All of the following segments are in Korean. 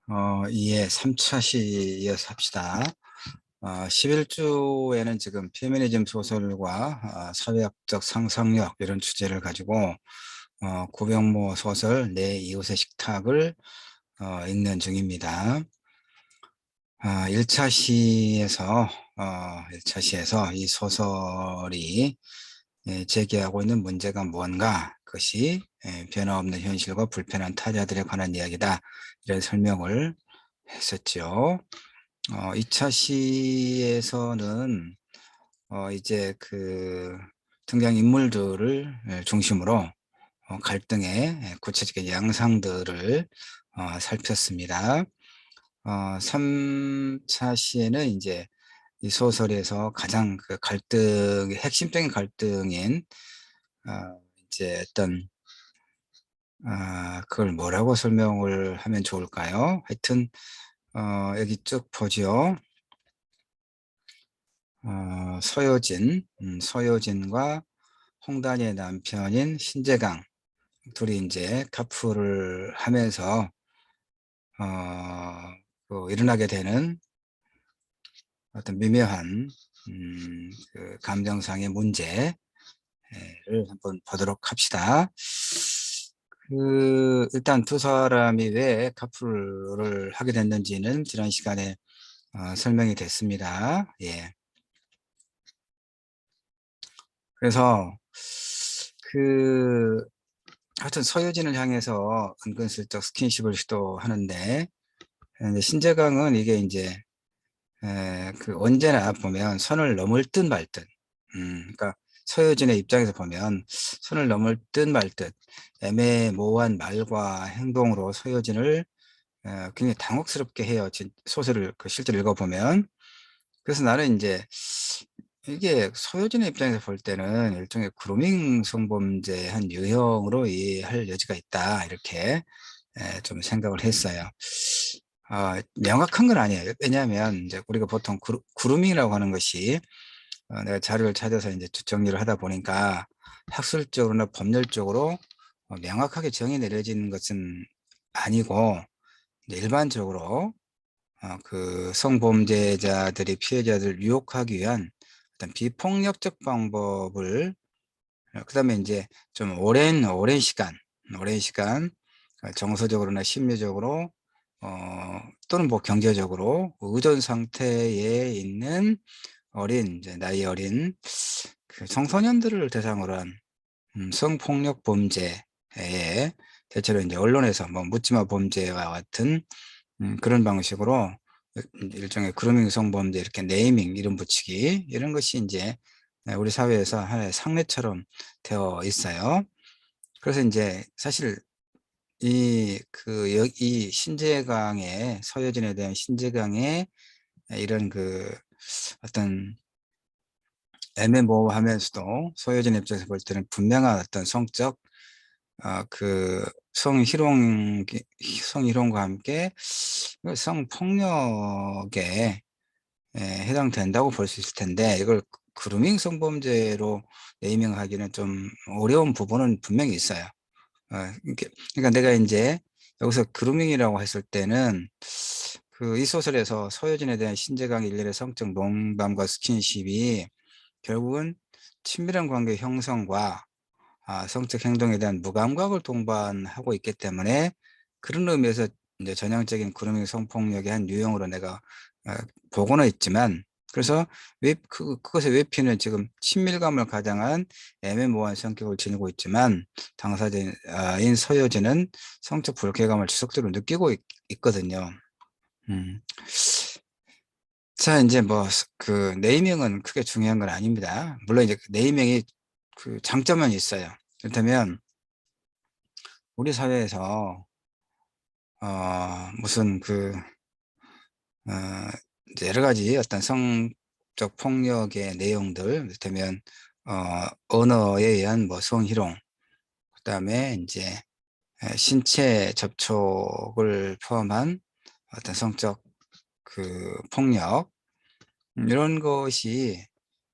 예, 3차 시 이어서 합시다. 11주에는 지금 페미니즘 소설과 사회학적 상상력 이런 주제를 가지고 구병모 소설 내 이웃의 식탁을 읽는 중입니다. 1차 시에서 1차 시에서 이 소설이 제기하고 있는 문제가 무언가, 그것이 변화없는 현실과 불편한 타자들에 관한 이야기다, 이런 설명을 했었죠. 2차 시에서는 이제 그 등장인물들을 중심으로 갈등의 구체적인 양상들을 살폈습니다. 3차 시에는 이제 이 소설에서 가장 그 갈등의 핵심적인 갈등인 이제 어떤 그걸 뭐라고 설명을 하면 좋을까요? 하여튼 여기 쭉 보죠. 서효진과 홍단의 남편인 신재강 둘이 이제 카풀을 하면서 일어나게 되는 어떤 미묘한 그 감정상의 문제를 한번 보도록 합시다. 일단 두 사람이 왜 카풀을 하게 됐는지는 지난 시간에 설명이 됐습니다. 예. 그래서 하여튼 서효진을 향해서 은근슬쩍 스킨십을 시도하는데, 근데 신재강은 이게 이제 언제나 보면 선을 넘을 듯 말 듯. 그러니까 서효진의 입장에서 보면 선을 넘을 듯 말 듯 애매모호한 말과 행동으로 서효진을 굉장히 당혹스럽게 해요. 소설을 실제로 읽어보면. 그래서 나는 이제 이게 서효진의 입장에서 볼 때는 일종의 그루밍 성범죄 한 유형으로 이해할 여지가 있다, 이렇게 좀 생각을 했어요. 명확한 건 아니에요. 왜냐하면 이제 우리가 보통 그루밍이라고 하는 것이 내가 자료를 찾아서 이제 정리를 하다 보니까 학술적으로나 법률적으로 명확하게 정의 내려지는 것은 아니고, 일반적으로 그 성범죄자들이 피해자들을 유혹하기 위한 어떤 비폭력적 방법을, 그다음에 이제 좀 오랜 시간 정서적으로나 심리적으로 또는 뭐 경제적으로 의존 상태에 있는 이제 나이 어린 그 청소년들을 대상으로 한 성폭력 범죄에, 대체로 이제 언론에서 뭐 묻지마 범죄와 같은 그런 방식으로 일종의 그루밍 성범죄, 이렇게 네이밍, 이름 붙이기, 이런 것이 이제 우리 사회에서 하나의 상례처럼 되어 있어요. 그래서 이제 사실 이 신재강의, 서효진에 대한 신재강의 이런 그 어떤 애매모호하면서도 서효진 입장에서 볼 때는 분명한 어떤 성적 그 성희롱과 함께 성폭력에 해당된다고 볼 수 있을 텐데, 이걸 그루밍 성범죄로 네이밍하기는 좀 어려운 부분은 분명히 있어요. 그러니까 내가 이제 여기서 그루밍이라고 했을 때는 이 소설에서 서효진에 대한 신재강 일련의 성적 농담과 스킨십이 결국은 친밀한 관계 형성과 성적 행동에 대한 무감각을 동반하고 있기 때문에, 그런 의미에서 이제 전형적인 그루밍 성폭력의 한 유형으로 내가 어, 보고는 있지만, 그래서 그것의 외피는 지금 친밀감을 가장한 애매모호한 성격을 지니고 있지만, 당사자인 서효진은 성적 불쾌감을 지속적으로 느끼고 있거든요. 음. 자, 이제 뭐 네이밍은 크게 중요한 건 아닙니다. 물론 이제 네이밍이 그 장점은 있어요. 그렇다면 우리 사회에서 무슨 어, 이제 여러 가지 어떤 성적 폭력의 내용들, 이를테면 언어에 의한 뭐 성희롱, 그다음에 이제 신체 접촉을 포함한 어떤 성적 폭력, 이런 것이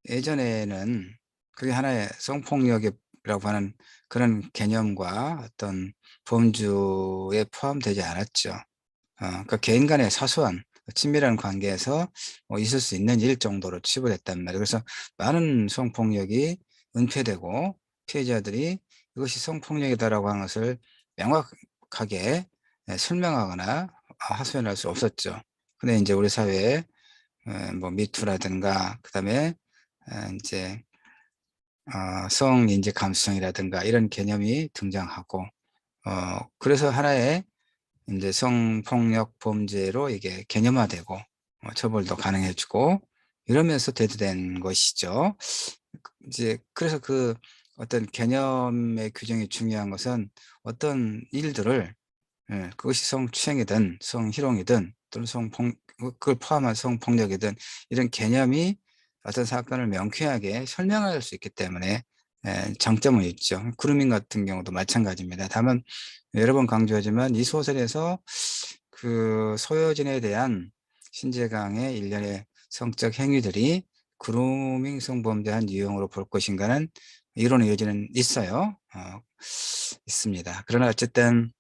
예전에는 그게 하나의 성폭력이라고 하는 그런 개념과 어떤 범주에 포함되지 않았죠. 그러니까 개인 간의 사소한 친밀한 관계에서 있을 수 있는 일 정도로 치부됐단 말이에요. 그래서 많은 성폭력이 은폐되고 피해자들이 이것이 성폭력이다라고 하는 것을 명확하게 설명하거나 하소연할 수 없었죠. 근데 이제 우리 사회에 뭐 미투라든가 그다음에 이제 성인지 감수성이라든가 이런 개념이 등장하고 그래서 하나의 이제 성폭력 범죄로 이게 개념화되고 처벌도 가능해지고 이러면서 대두된 것이죠. 이제 그래서 그 어떤 개념의 규정이 중요한 것은 어떤 일들을 그것이 성추행이든 성희롱이든 또는 그걸 포함한 성폭력이든 이런 개념이 어떤 사건을 명쾌하게 설명할 수 있기 때문에 장점은 있죠. 그루밍 같은 경우도 마찬가지입니다. 다만 여러 번 강조하지만 이 소설에서 그 소여진에 대한 신재강의 일련의 성적 행위들이 그루밍 성범죄 한 유형으로 볼 것인가는 이론의 여지는 있어요. 있습니다. 그러나 어쨌든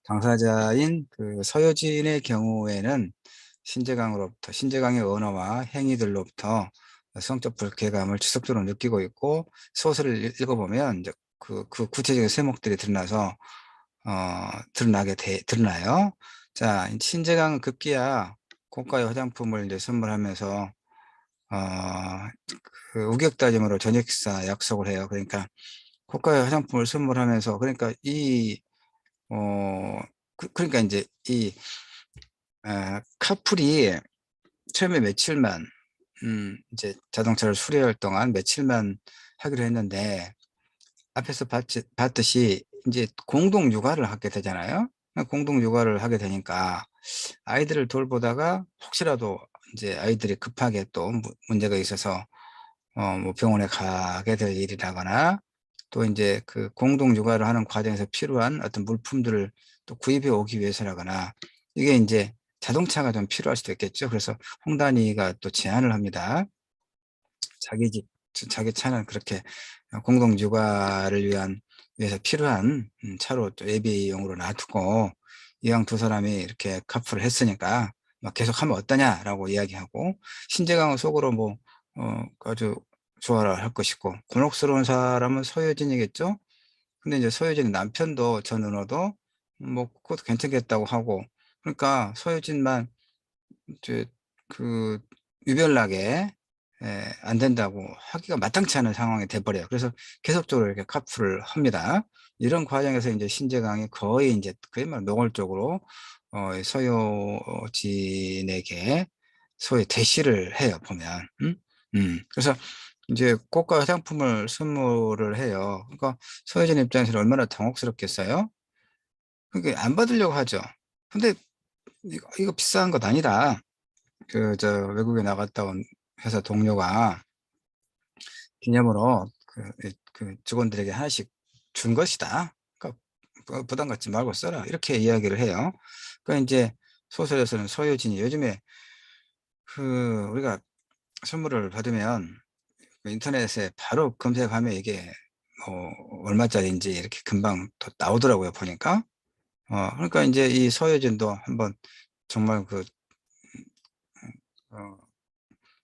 당사자인 그 서여진의 경우에는 신재강의 언어와 행위들로부터 성적 불쾌감을 지속적으로 느끼고 있고 소설을 읽어보면 이제 그 구체적인 세목들이 드러나요. 자, 신재강은 급기야 고가의 화장품을 이제 선물하면서 어, 그 우격다짐으로 저녁 식사 약속을 해요. 그러니까 고가의 화장품을 선물하면서 그러니까 어, 그러니까 이제 커플이 처음에 며칠만, 이제 자동차를 수리할 동안 며칠만 하기로 했는데, 앞에서 봤듯이 이제 공동 육아를 하게 되잖아요. 공동 육아를 하게 되니까 아이들을 돌보다가 혹시라도 이제 아이들이 급하게 또 문제가 있어서 뭐 병원에 가게 될 일이라거나 또 이제 그 공동 육아를 하는 과정에서 필요한 어떤 물품들을 또 구입해 오기 위해서라거나 이게 이제 자동차가 좀 필요할 수도 있겠죠. 그래서 홍단이가 또 제안을 합니다. 자기 차는 그렇게 공동 육아를 위해서 필요한 차로 또 예비용으로 놔두고 이왕 두 사람이 이렇게 카풀을 했으니까 뭐 계속 하면 어떠냐라고 이야기하고 신재강은 속으로 뭐 아주 좋아라 할 것이고 곤혹스러운 사람은 서효진이겠죠. 근데 이제 서효진 남편도 전 은호도 뭐 그것도 괜찮겠다고 하고 그러니까 서효진만 이제 그 유별나게 안 된다고 하기가 마땅치 않은 상황이 돼버려요. 그래서 계속적으로 이렇게 카풀을 합니다. 이런 과정에서 이제 신재강이 거의 이제 그야말로 노골적으로 서효진에게 소위 대시를 해요, 보면. 그래서 이제 고가 화장품을 선물을 해요. 그러니까 서효진 입장에서는 얼마나 당혹스럽겠어요? 그게 안 받으려고 하죠. 근데 이거 비싼 것 아니다. 외국에 나갔다 온 회사 동료가 기념으로 그 직원들에게 하나씩 준 것이다. 그러니까 부담 갖지 말고 써라. 이렇게 이야기를 해요. 그러니까 이제 소설에서는 소유진이 요즘에 우리가 선물을 받으면 그 인터넷에 바로 검색하면 이게 뭐 얼마짜리인지 이렇게 금방 또 나오더라고요. 보니까. 그러니까 이제 이 소유진도 한번 정말 어,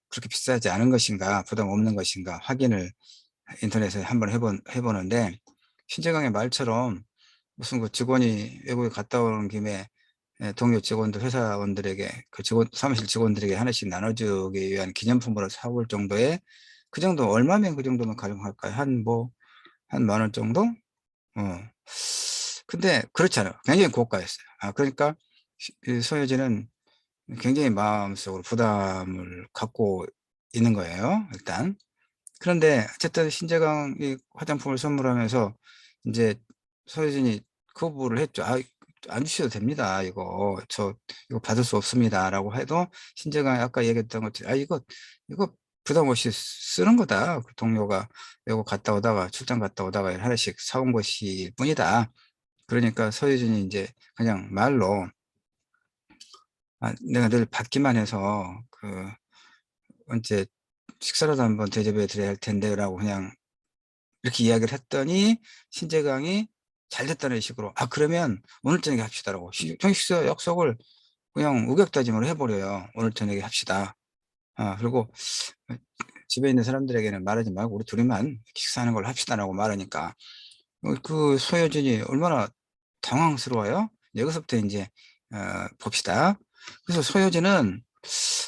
그렇게 비싸지 않은 것인가, 부담 없는 것인가 확인을 인터넷에 한번 해보는데, 신재강의 말처럼 무슨 그 직원이 외국에 갔다 오는 김에 동료 직원들, 회사원들에게, 사무실 직원들에게 하나씩 나눠주기 위한 기념품으로 사올 정도의, 그 정도, 얼마면 그 정도면 가능할까요? 한 10,000원 정도? 어. 근데 그렇지 않아요. 굉장히 고가였어요. 그러니까, 이 소유진은 굉장히 마음속으로 부담을 갖고 있는 거예요, 일단. 그런데 어쨌든 신재강이 화장품을 선물하면서 이제 서효진이 거부를 했죠. 안 주셔도 됩니다. 이거 받을 수 없습니다라고 해도 신재강이 아까 얘기했던 것처럼 이거 부담 없이 쓰는 거다. 그 동료가 외국 갔다 오다가 출장 갔다 오다가 하나씩 사온 것일 뿐이다. 그러니까 서효진이 이제 그냥 말로 내가 늘 받기만 해서 언제 식사라도 한번 대접해 드려야 할 텐데라고 그냥 이렇게 이야기를 했더니 신재강이 잘 됐다는 식으로 "아 그러면 오늘 저녁에 합시다."라고 식사 약속을 그냥 우격다짐으로 해 버려요. "오늘 저녁에 합시다." 그리고 어 집에 있는 사람들에게는 말하지 말고 "우리 둘이만 식사하는 걸로 합시다."라고 말하니까 그 소효진이 얼마나 당황스러워요. 여기서부터 인제 봅시다. 그래서 소효진은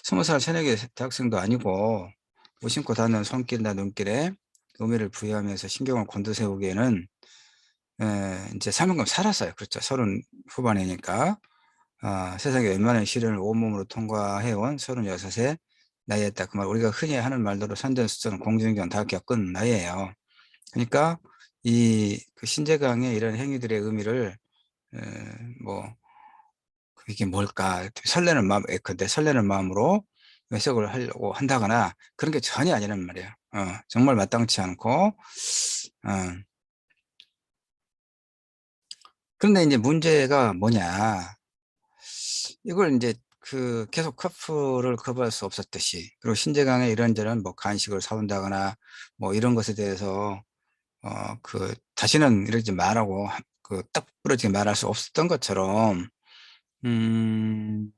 20살 새내기 대학생도 아니고 무심코 닿는 손길이나 눈길에 의미를 부여하면서 신경을 곤두세우기에는 인제 3 년간 살았어요. 그렇죠. 30 후반이니까. 세상의 웬만한 시련을 온몸으로 통과해 온 36의 나이였다. 그 말 우리가 흔히 하는 말대로 선전수전 공중전 다 겪은 나이예요. 그러니까 그 신재강의 이런 행위들의 의미를 에 뭐 '이게 뭘까?' 설레는 마음 예컨대 설레는 마음으로 해석을 하려고 한다거나 그런 게 전혀 아니란 말이에요. 정말 마땅치 않고 그런데 인제 문제가 뭐냐. 이걸 인제 계속 커플을 거부할 수 없었듯이 그리고 신재강의 이런저런 뭐 간식을 사 온다거나 뭐 이런 것에 대해서 다시는 이러지 말라고 딱 부러지게 말할 수 없었던 것처럼 음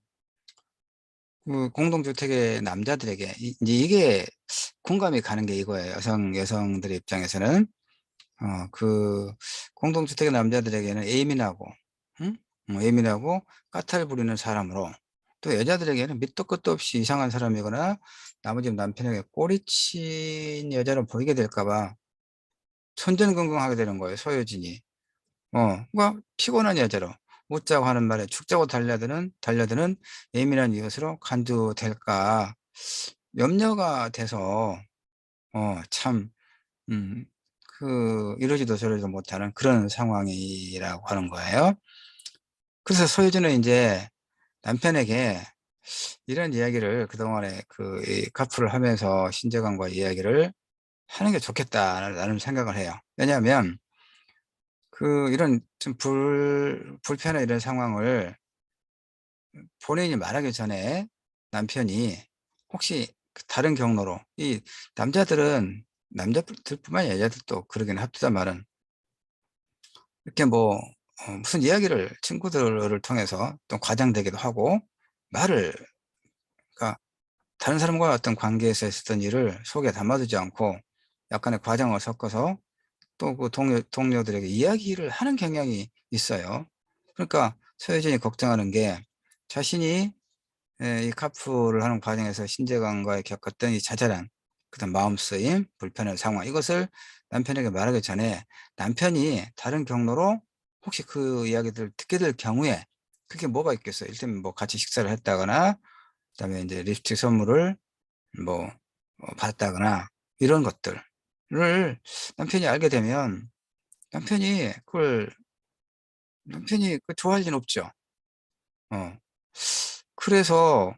공동주택의 남자들에게 인제 이게 공감이 가는 게 이거예요. 여성들의 입장에서는 공동주택의 남자들에게는 예민하고 응? 예민하고 까탈 부리는 사람으로 또 여자들에게는 밑도 끝도 없이 이상한 사람이거나 나머지 남편에게 꼬리친 여자로 보이게 될까 봐 천전긍긍하게 되는 거예요 소유진이. 그러니까 피곤한 여자로 웃자고 하는 말에 죽자고 달려드는 예민한 이웃으로 간주될까 염려가 돼서 참 음 이러지도 저러지도 못하는 그런 상황이라고 하는 거예요. 그래서 소유주는 인제 남편에게 이런 이야기를 그동안에 이 카풀을 하면서 신재관과 이야기를 하는 게 좋겠다는 나는 생각을 해요. 왜냐하면 이런 좀 불편한 이런 상황을 본인이 말하기 전에 남편이 혹시 다른 경로로 남자들뿐만이 아니라 여자들도 그러긴 합니다마는 이렇게 뭐 무슨 이야기를 친구들을 통해서 또 과장되기도 하고 말을 그러니까 다른 사람과 어떤 관계에서 있었던 일을 속에 담아두지 않고 약간의 과장을 섞어서 또 동료들에게 이야기를 하는 경향이 있어요. 그러니까 서혜진이 걱정하는 게 자신이 이 카풀을 하는 과정에서 신재관과의 겪었던 이 자잘한 그다음 마음 쓰임, 불편한 상황 이것을 남편에게 말하기 전에 남편이 다른 경로로 혹시 그 이야기들을 듣게 될 경우에 그게 뭐가 있겠어요. 이를테면 뭐 같이 식사를 했다거나 그다음에 인제 립스틱 선물을 뭐 받았다거나 이런 것들을 남편이 알게 되면 남편이 좋아할 리는 없죠. 어. 그래서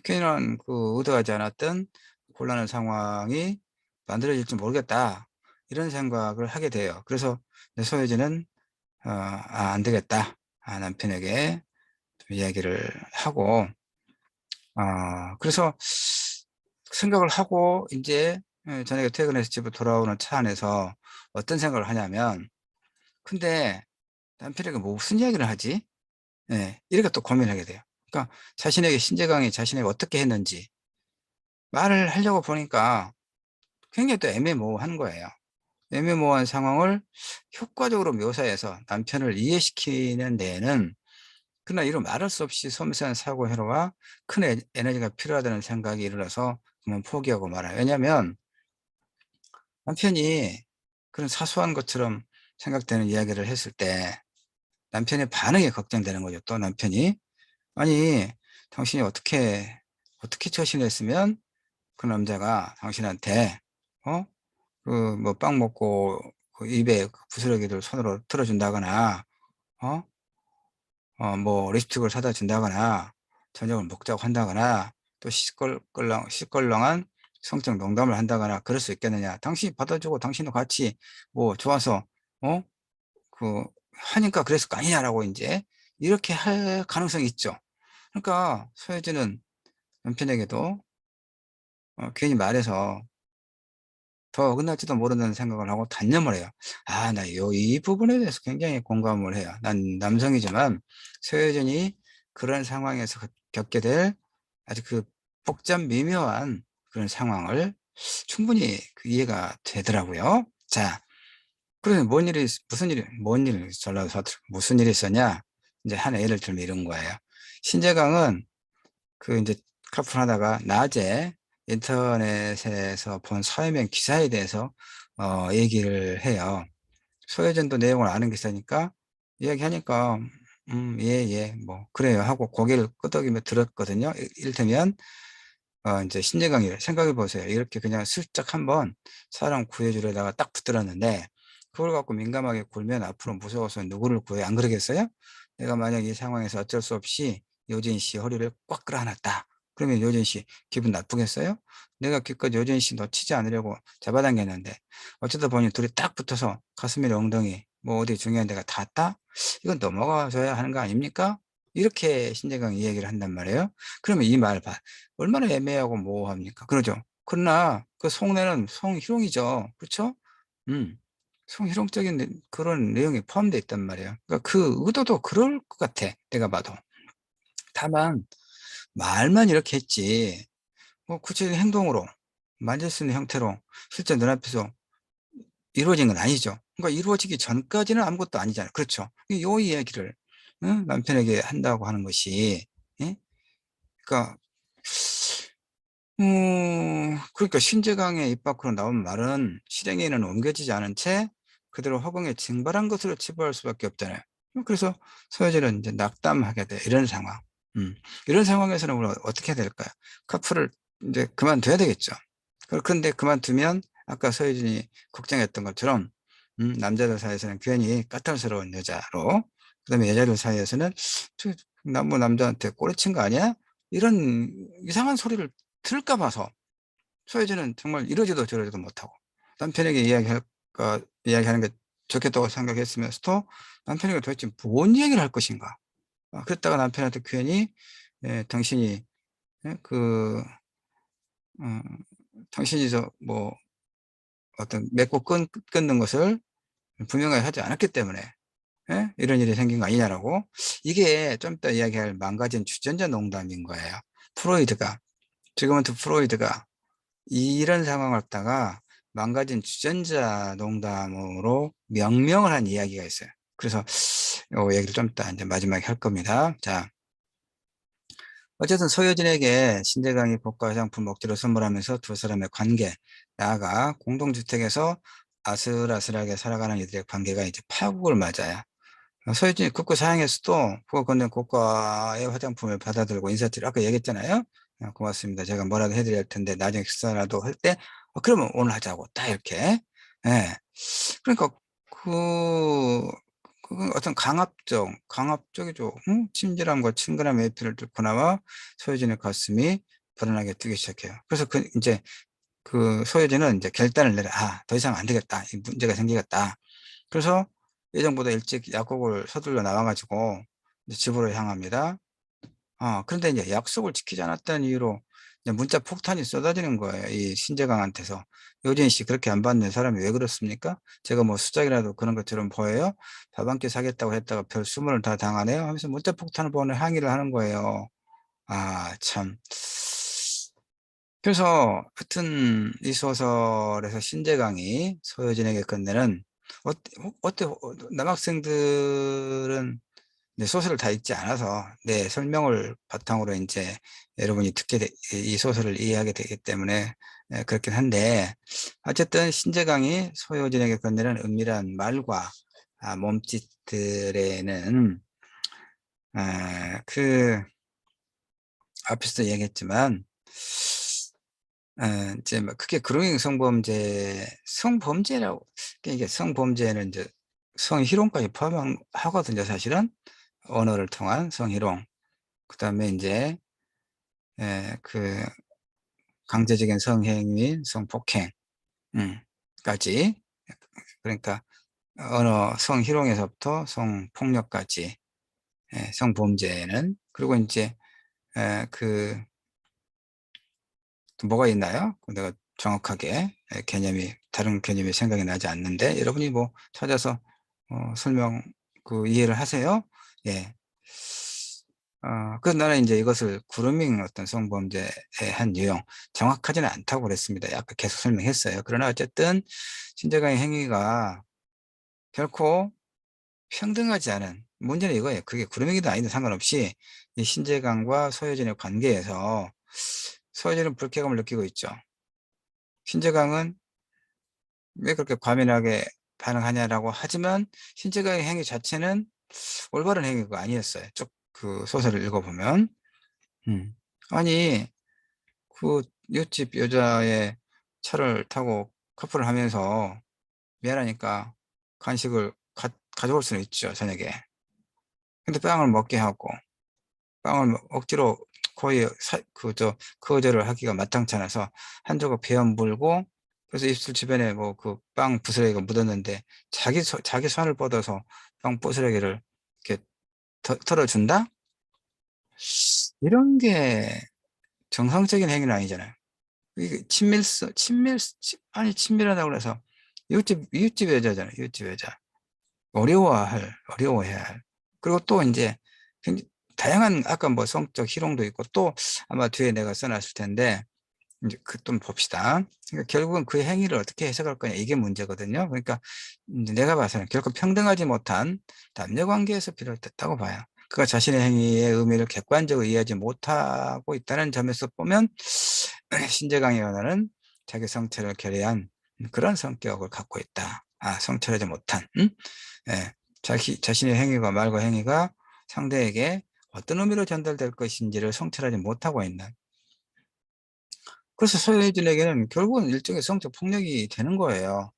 괜한 의도하지 않았던 곤란한 상황이 만들어질지 모르겠다. 이런 생각을 하게 돼요. 그래서 이제 소혜진은 '안 되겠다.' 남편에게 좀 이야기를 하고 그래서 생각을 하고 인제 저녁에 퇴근해서 집에 돌아오는 차 안에서 어떤 생각을 하냐면 '근데 남편에게 뭐 무슨 이야기를 하지?' 이렇게 또 고민하게 돼요. 그러니까 자신에게 신재강이 자신에게 어떻게 했는지 말을 하려고 보니까 굉장히 또 애매모호한 거예요. 애매모호한 상황을 효과적으로 묘사해서 남편을 이해시키는 데에는 그러나 이루 말할 수 없이 섬세한 사고 회로와 큰 에너지가 필요하다는 생각이 일어나서 그만 포기하고 말아요. 왜냐하면 남편이 그런 사소한 것처럼 생각되는 이야기를 했을 때 남편의 반응이 걱정되는 거죠. 또 남편이 "아니 당신이 어떻게 처신했으면 그 남자가 당신한테 어 뭐 빵 먹고 입에 부스러기를 손으로 틀어 준다거나 어 뭐 립스틱을 사다 준다거나 저녁을 먹자고 한다거나 또 시껄렁한 성적 농담을 한다거나 그럴 수 있겠느냐. 당신이 받아 주고 당신도 같이 뭐 좋아서 어 그 하니까 그랬을 거 아니냐."라고 인제 이렇게 할 가능성이 있죠. 그러니까 소혜진은 남편에게도 괜히 말해서 더 어긋날지도 모른다는 생각을 하고 단념을 해요. 나 이 부분에 대해서 굉장히 공감을 해요. 난 남성이지만 소유진이 그런 상황에서 겪게 될 아주 그 복잡 미묘한 그런 상황을 충분히 이해가 되더라고요. 자, 그래서 무슨 일이 있었냐? 이제 한 예를 들면 이런 거예요. 신재강은 이제 카풀하다가 낮에 인터넷에서 본 서해명 기사에 대해서 얘기를 해요. 소혜전도 내용을 아는 기사니까 이야기하니까 예, 예, 뭐 그래요 하고 고개를 끄덕이며 들었거든요. 이를테면 이제 신재강이 생각해 보세요. 이렇게 그냥 슬쩍 한번 사람 구해주려다가 딱 붙들었는데 그걸 갖고 민감하게 굴면 앞으로 무서워서 누구를 구해 안 그러겠어요? 내가 만약 이 상황에서 어쩔 수 없이 요진 씨 허리를 꽉 끌어안았다. 그러면 요진 씨 기분 나쁘겠어요? 내가 기껏 요진 씨 놓치지 않으려고 잡아당겼는데 어쩌다 보니 둘이 딱 붙어서 가슴이나 엉덩이 뭐 어디 중요한 데가 닿았다? 이건 넘어가줘야 하는 거 아닙니까? 이렇게 신재강이 이야기를 한단 말이에요. 그러면 이 말 봐. 얼마나 애매하고 모호합니까? 그러죠. 그러나 그 속내는 성희롱이죠. 그렇죠? 음. 성희롱적인 그런 내용이 포함되어 있단 말이에요. 그러니까 그 의도도 그럴 것 같아. 내가 봐도. 다만 말만 이렇게 했지 뭐 구체적인 행동으로 만질 수 있는 형태로 실제 눈앞에서 이루어진 건 아니죠. 그러니까 이루어지기 전까지는 아무것도 아니잖아요. 그렇죠. 이 이야기를 남편에게 한다고 하는 것이 예? 그러니까 그러니까 신재강의 입 밖으로 나온 말은 실행에는 옮겨지지 않은 채 그대로 허공에 증발한 것으로 치부할 수밖에 없잖아요. 그래서 소유자는 이제 낙담하게 돼. 이런 상황. 이런 상황에서는 우리가 어떻게 해야 될까요? 커플을 이제 그만둬야 되겠죠. 그런데 그만두면 아까 서유진이 걱정했던 것처럼 남자들 사이에서는 괜히 까탈스러운 여자로 그다음에 여자들 사이에서는 뭐 남자한테 꼬리친 거 아니야? 이런 이상한 소리를 들을까 봐서 소유진은 정말 이러지도 저러지도 못하고 남편에게 이야기하는 게 좋겠다고 생각했으면서도 남편에게 도대체 뭔 얘기를 할 것인가. 그랬다가 남편한테 괜히 당신이 예, 어, 당신이 뭐 어떤 맺고 끊는 것을 분명하게 하지 않았기 때문에 이런 일이 생긴 거 아니냐라고. 이게 좀 이따 이야기할 망가진 주전자 농담인 거예요. 프로이드가 지금부터 프로이드가 이런 상황을 갖다가 망가진 주전자 농담으로 명명을 한 이야기가 있어요. 그래서 이 얘기를 좀 이따 이제 마지막에 할 겁니다. 자, 어쨌든 소유진에게 신재강이 고가 화장품 목재를 선물하면서 두 사람의 관계, 나아가 공동주택에서 아슬아슬하게 살아가는 이들의 관계가 이제 파국을 맞아요. 소유진이 극구 사양했어도 그거 건넨 고가의 화장품을 받아들고 인사드리고 아까 얘기했잖아요. 고맙습니다. 제가 뭐라도 해드릴 텐데 나중에 식사라도 할 때 그러면 오늘 하자고 딱 이렇게. 예. 그러니까 그, 그 어떤 강압적이죠. 응? 친절함과 친근함의 에피를 뚫고 나와 소유진의 가슴이 불안하게 뛰기 시작해요. 그래서 이제 소유진은 이제 결단을 내려. 더 이상 안 되겠다. 이 문제가 생기겠다. 그래서 예정보다 일찍 약국을 서둘러 나와가지고 이제 집으로 향합니다. 그런데 이제 약속을 지키지 않았다는 이유로 이제 문자 폭탄이 쏟아지는 거예요. 이 신재강한테서. 요진 씨 그렇게 안 받는 사람이 왜 그렇습니까? 제가 뭐 수작이라도 그런 것처럼 보여요? 밥 한 끼 사겠다고 했다가 별 수모를 다 당하네요? 하면서 문자 폭탄을 보내 항의를 하는 거예요. 참. 그래서 하여튼 이 소설에서 신재강이 소유진에게 건네는 남학생들은 네, 소설을 다 읽지 않아서 네, 설명을 바탕으로 이제 여러분이 이 소설을 이해하게 되기 때문에 그렇긴 한데 어쨌든 신재강이 소유진에게 건네는 은밀한 말과 몸짓들에는 그 앞에서도 얘기했지만 이제 뭐 그게 그루밍 성범죄라고 이게 성범죄는 이제 성희롱까지 포함하거든요, 사실은. 언어를 통한 성희롱. 그다음에 이제 그 강제적인 성행위, 성폭행, 까지. 그러니까 성희롱에서부터 성폭력까지 성범죄는 그리고 이제 그 또 뭐가 있나요? 내가 정확하게 개념이 다른 개념이 생각이 나지 않는데 여러분이 뭐 찾아서 설명 이해를 하세요. 예. 나는 이제 이것을 그루밍 어떤 성범죄의 한 유형, 정확하지는 않다고 그랬습니다. 아까 계속 설명했어요. 그러나 어쨌든 신재강의 행위가 결코 평등하지 않은, 문제는 이거예요. 그게 그루밍이든 아니든 상관없이 이 신재강과 소유진의 관계에서 소유진은 불쾌감을 느끼고 있죠. 신재강은 왜 그렇게 과민하게 반응하냐라고 하지만 신재강의 행위 자체는 올바른 행위가 아니었어요. 쭉 그 소설을 읽어보면. 아니, 그 이웃집 여자의 차를 타고 커플을 하면서 미안하니까 간식을 가져올 수는 있죠, 저녁에. 근데 빵을 먹게 하고, 빵을 억지로 거의 거절을 하기가 마땅치 않아서 한 조각 베어 물고, 그래서 입술 주변에 뭐 그 빵 부스러기가 묻었는데 자기 손을 뻗어서 빵 부스러기를 이렇게 털어준다? 이런 게 정상적인 행위는 아니잖아요. 이게 아니, 친밀하다고 그래서 이웃집 여자잖아요. 이웃집 여자. 어려워해야 할. 그리고 또 이제 굉장히 다양한, 아까 뭐 성적 희롱도 있고, 또 아마 뒤에 내가 써놨을 텐데, 이제 좀 봅시다. 그러니까 결국은 그 행위를 어떻게 해석할 거냐, 이게 문제거든요. 그러니까 이제 내가 봐서는 결코 평등하지 못한 남녀 관계에서 비롯됐다고 봐요. 그가 자신의 행위의 의미를 객관적으로 이해하지 못하고 있다는 점에서 보면 신재강의 원하는 자기 성체를 결여한 그런 성격을 갖고 있다. 성찰하지 못한, 예, 자신의 행위가, 말과 행위가 상대에게 어떤 의미로 전달될 것인지를 성찰하지 못하고 있는. 그래서 소유진에게는 결국은 일종의 성적 폭력이 되는 거예요.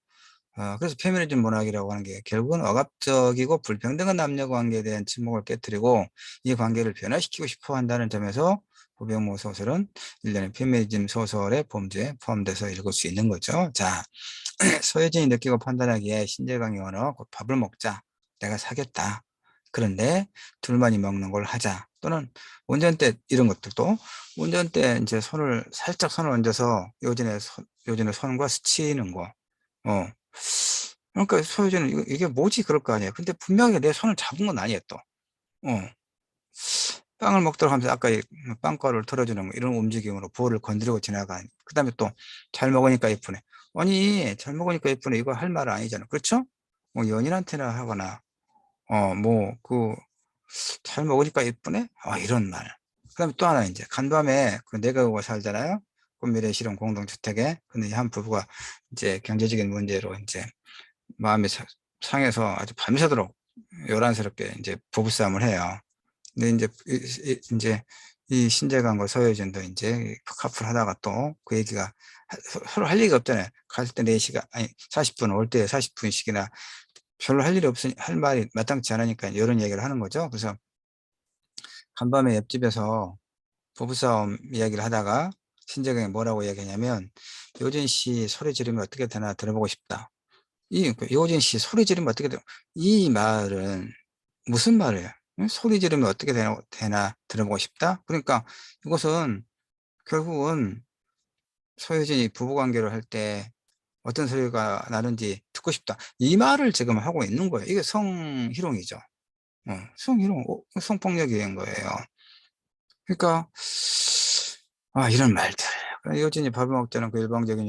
그래서 페미니즘 문학이라고 하는 게 결국은 억압적이고 불평등한 남녀 관계에 대한 침묵을 깨뜨리고 이 관계를 변화시키고 싶어 한다는 점에서 고병모 소설은 일련의 페미니즘 소설의 범주에 포함돼서 읽을 수 있는 거죠. 자, 소유진이 느끼고 판단하기에 신재강의 언어, 곧 밥을 먹자, 내가 사겠다. 그런데 둘만이 먹는 걸 하자. 또는 운전대, 이런 것들도 운전대 이제 살짝 손을 얹어서 요진의 손과 스치는 거. 어. 그러니까 소유진은 이게 뭐지 그럴 거 아니에요. 근데 분명히 내 손을 잡은 건 아니에요, 또. 어. 빵을 먹도록 하면서 아까 빵가루를 털어주는 거, 이런 움직임으로 볼을 건드리고 지나간. 그 다음에 또 잘 먹으니까 예쁘네. 아니, 잘 먹으니까 예쁘네. 이거 할 말은 아니잖아. 그렇죠? 뭐 연인한테나 하거나, 잘 먹으니까 예쁘네? 이런 말. 그 다음에 또 하나, 이제 간밤에 그 내가구가 살잖아요. 꽃미래 실용 공동주택에. 근데 한 부부가 이제 경제적인 문제로 이제 마음이 상해서 아주 밤새도록 요란스럽게 이제 부부싸움을 해요. 근데 이제 이제 이 신재관과 서효진도 이제 커플 하다가 또 그 얘기가 서로 할 얘기가 없잖아요. 갈 때 4시간, 아니 40분, 올 때 40분씩이나 별로 할 일이 없으니, 할 말이 마땅치 않으니까 이런 얘기를 하는 거죠. 그래서 간밤에 옆집에서 부부싸움 이야기를 하다가 신재경이 뭐라고 이야기하냐면, 요진 씨 소리 지르면 어떻게 되나 들어보고 싶다. 요진 씨 소리 지르면 어떻게 되나, 이 말은 무슨 말이에요? 응? 소리 지르면 어떻게 되나 들어보고 싶다? 그러니까 이것은 결국은 소유진이 부부관계를 할 때 어떤 소리가 나는지 듣고 싶다. 이 말을 지금 하고 있는 거예요. 이게 성희롱이죠. 성희롱, 성폭력인 거예요. 그러니까, 이런 말들. 여진이 밥을 먹자는 그 일방적인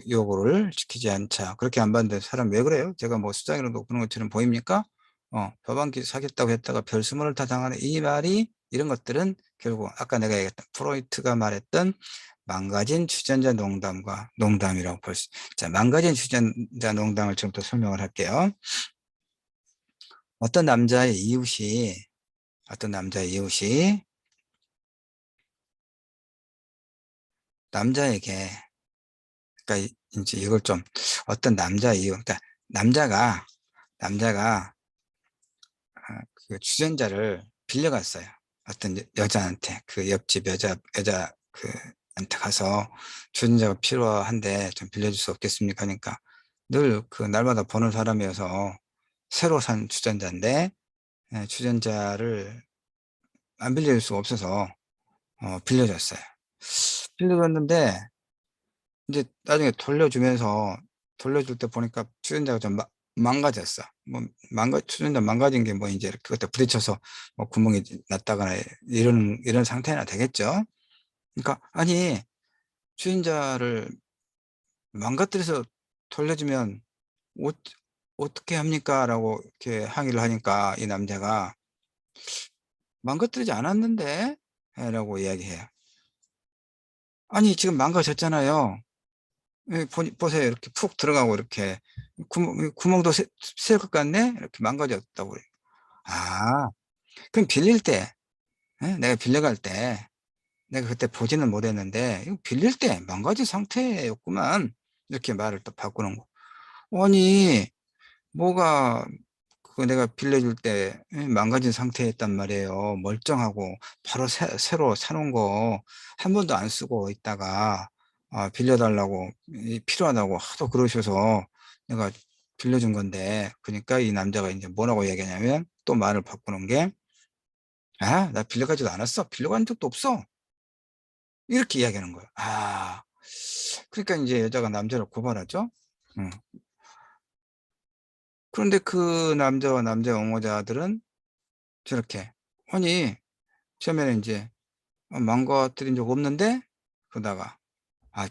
요구를 지키지 않자. 그렇게 안 봤는데 사람 왜 그래요? 제가 뭐 수장이라도 그런 것처럼 보입니까? 밥 한 끼 사겠다고 했다가 별수모를 다 당하는 이 말이, 이런 것들은 결국 아까 내가 얘기했던 프로이트가 말했던 망가진 주전자 농담과 농담이라고 볼 수. 자, 망가진 주전자 농담을 지금부터 설명을 할게요. 어떤 남자의 이웃이, 어떤 남자의 이웃이 남자에게, 그러니까 이제 이걸 좀, 어떤 남자 이유, 그러니까 남자가 그 주전자를 빌려갔어요. 어떤 여자한테, 그 옆집 여자 그한테 가서 주전자가 필요한데 좀 빌려줄 수 없겠습니까? 그러니까 늘 그 날마다 보는 사람이어서 새로 산 주전자인데, 주전자를 안 빌려줄 수가 없어서 빌려줬어요. 빌려줬는데 이제 나중에 돌려주면서 돌려줄 때 보니까 추진자가 좀 망가졌어. 뭐 추진자 망가진 게 뭐 이제 그때 부딪혀서 뭐 구멍이 났다거나 이런 상태나 되겠죠. 그러니까 아니 추진자를 망가뜨려서 돌려주면 어, 어떻게 합니까?라고 이렇게 항의를 하니까 이 남자가 망가뜨리지 않았는데? 라고 이야기해요. 아니 지금 망가졌잖아요. 보세요. 이렇게 푹 들어가고 이렇게 구멍도 셀 것 같네? 이렇게 망가졌다고 그래요. 아, 그럼 빌릴 때, 내가 빌려갈 때, 내가 그때 보지는 못했는데, 이거 빌릴 때 망가진 상태였구만. 이렇게 말을 또 바꾸는 거. 아니, 뭐가, 그거 내가 빌려줄 때 망가진 상태였단 말이에요. 멀쩡하고, 바로 새로 사놓은 거 한 번도 안 쓰고 있다가, 빌려달라고, 필요하다고 하도 그러셔서 내가 빌려준 건데, 그러니까 이 남자가 이제 뭐라고 얘기하냐면, 또 말을 바꾸는 게, 나 빌려가지도 않았어. 빌려간 적도 없어. 이렇게 이야기하는 거예요. 그러니까 이제 여자가 남자를 고발하죠. 응. 그런데 그 남자와 남자 옹호자들은 저렇게, 아니, 처음에는 이제 망가뜨린 적 없는데, 그러다가,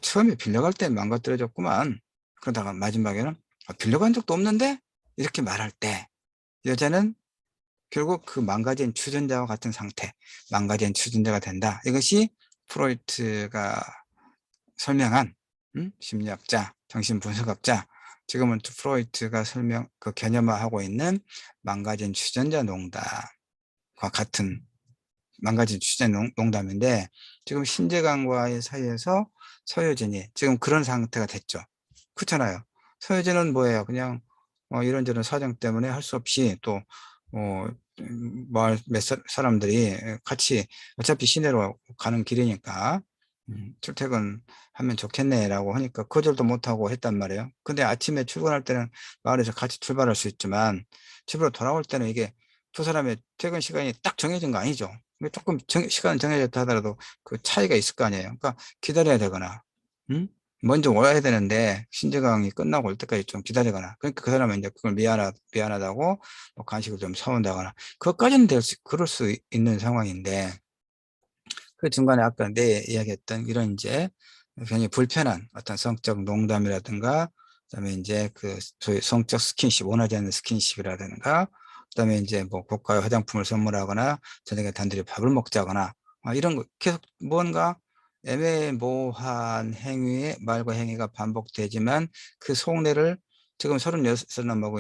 처음에 빌려갈 때 망가뜨려졌구만. 그러다가 마지막에는, 빌려간 적도 없는데? 이렇게 말할 때, 여자는 결국 그 망가진 추진자와 같은 상태, 망가진 추진자가 된다. 이것이 프로이트가 설명한 심리학자, 정신분석학자, 지금은 프로이트가 그 개념화하고 있는 망가진 추진자 농담과 같은 망가진 추진자 농담인데 지금 신재강과의 사이에서 서효진이 지금 그런 상태가 됐죠. 그렇잖아요. 서효진은 뭐예요? 그냥 이런저런 사정 때문에 할 수 없이 또 마을 몇 사람들이 같이 어차피 시내로 가는 길이니까 출퇴근하면 좋겠네라고 하니까 거절도 못하고 했단 말이에요. 근데 아침에 출근할 때는 마을에서 같이 출발할 수 있지만 집으로 돌아올 때는 이게 두 사람의 퇴근 시간이 딱 정해진 거 아니죠. 조금 시간은 정해졌다 하더라도 그 차이가 있을 거 아니에요. 그러니까 기다려야 되거나, 응? 먼저 와야 되는데 신재강이 끝나고 올 때까지 좀 기다리거나 그러니까 그 사람은 이제 그걸 미안하다고 뭐 간식을 좀 사온다거나 그것까지는 그럴 수 있는 상황인데 그 중간에 아까 내 이야기했던 이런 이제 굉장히 불편한 어떤 성적 농담이라든가 그다음에 이제 그 소위 성적 스킨십 원하지 않는 스킨십이라든가 그다음에 이제 뭐 고가의 화장품을 선물하거나 저녁에 단둘이 밥을 먹자거나 이런 거 계속 뭔가 애매모호한 행위의 말과 행위가 반복되지만 그 속내를 지금 36살 넘어고